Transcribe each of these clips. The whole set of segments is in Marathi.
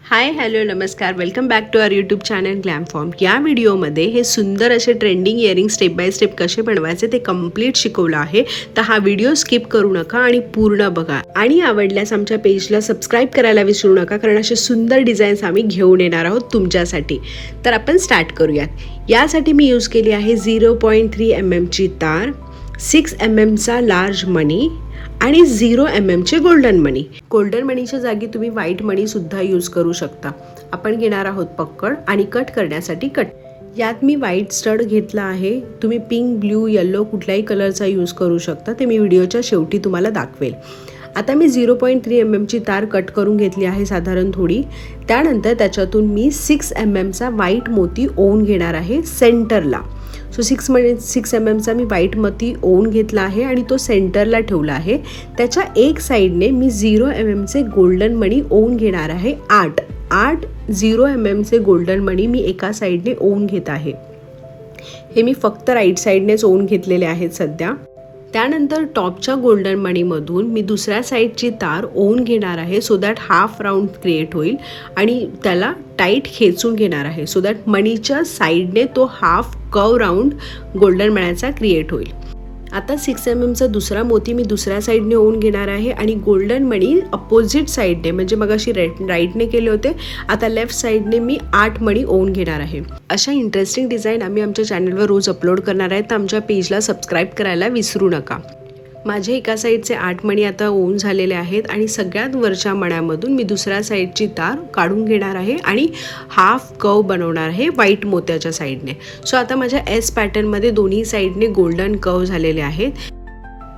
हाय हॅलो नमस्कार, welcome back to our YouTube channel glam form. या व्हिडिओमध्ये हे सुंदर असे trending earring step by step कसे बनवायचे ते कम्प्लीट शिकवलं आहे. तर हा व्हिडिओ स्किप करू नका आणि पूर्ण बघा. आणि आवडल्यास आमच्या पेजला सबस्क्राईब करायला विसरू नका, कारण असे सुंदर डिझाईन्स आम्ही घेऊन येणार आहोत तुमच्यासाठी. तर आपण स्टार्ट करूयात. यासाठी मी यूज केली आहे 0.3 mm तार, 6 mm लार्ज मनी आणि 0 mm गोल्डन मनी. गोल्डन मनीच्या जागी तुम्ही व्हाईट मनी सुद्धा यूज करू शकता. आपण घेणार आहोत पक्कड आणि कट करण्यासाठी कट. यात मी व्हाईट स्टड घेतला आहे. तुम्ही पिंक, ब्ल्यू, येल्लो कुठल्याही कलरचा यूज करू शकता. ते मी व्हिडिओच्या शेवटी तुम्हाला दाखवेल. आता मी 0.3 mm तार कट करून घेतली आहे साधारण थोडी. त्यानंतर त्याच्यातून मी 6 mm व्हाईट मोती ओवून घेणार आहे सेंटरला. सो 6 mm मी व्हाईट मोती ओवून घेतला आहे आणि तो सेंटरला ठेवला आहे. त्याच्या एक साईडने मी 0 mm गोल्डन मणी ओवून घेणार आहे. 8 0 mm गोल्डन मणी मी एका साईडने ओवून घेत आहे. हे मी फक्त राईट साईडनेच ओवून घेतलेले आहेत सध्या. त्यानंतर टॉपच्या गोल्डन मणीमधून मी दुसऱ्या साईडची तार ओवून घेणार आहे, so that half round create होईल आणि त्याला टाईट खेचून घेणार आहे, सो दॅट मणीच्या साईडने तो हाफ कर्व राऊंड गोल्डन मण्याचा क्रिएट होईल. आता 6 mm दुसरा मोती मी दुसऱ्या साईडने ओवून घेणार आहे आणि गोल्डन मणी अपोजिट साईडने, म्हणजे मग अशी राईटने केले होते, आता लेफ्ट साईडने मी 8 मणी ओवून घेणार आहे. अशा इंटरेस्टिंग डिझाईन आम्ही आमच्या चॅनलवर रोज अपलोड करणार आहे, तर आमच्या पेजला सबस्क्राईब करायला विसरू नका. माझे एका साईडचे 8 मणी आता ओवून झालेले आहेत आणि सगळ्यात वरच्या मण्यामधून मी दुसऱ्या साईडची तार काढून घेणार आहे आणि हाफ कर्व बनवणार आहे व्हाईट मोत्याच्या साईडने. सो आता माझ्या एस पॅटर्नमध्ये दोन्ही साईडने गोल्डन कर्व झालेले आहेत.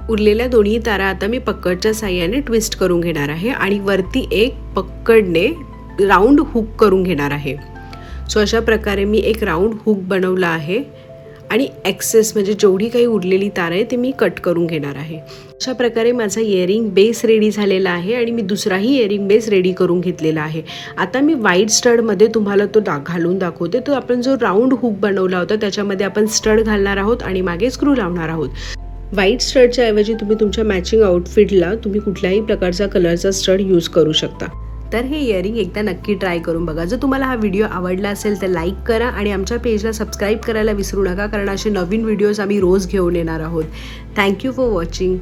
उरलेल्या दोन्ही तारा आता मी पक्कडच्या साह्याने ट्विस्ट करून घेणार आहे आणि वरती एक पक्कडने राऊंड हुक करून घेणार आहे. सो अशा प्रकारे मी एक राऊंड हुक बनवला आहे आणि एक्सेस म्हणजे जेवढी काही उरलेली तार आहे ते मी कट करून घेणार आहे. अशा प्रकारे माझा इयरिंग बेस रेडी झालेला आहे आणि मी दुसराही इयरिंग बेस रेडी करून घेतलेला आहे. आता मी व्हाईट स्टडमध्ये तुम्हाला तो घालून दाखवते. तो आपण जो राऊंड हुक बनवला होता त्याच्यामध्ये आपण स्टड घालणार आहोत आणि मागे स्क्रू लावणार आहोत. व्हाईट स्टडच्या ऐवजी तुम्ही तुमच्या मॅचिंग आउटफिटला तुम्ही कुठल्याही प्रकारचा कलरचा स्टड यूज करू शकता. तर हे इयरिंग एकदा नक्की ट्राय करून बघा. जर तुम्हाला हा व्हिडिओ आवडला असेल तर लाईक करा आणि आमच्या पेजला सबस्क्राईब करायला विसरू नका, कारण असे नवीन व्हिडिओज आम्ही रोज घेऊन येणार आहोत. Thank you for watching.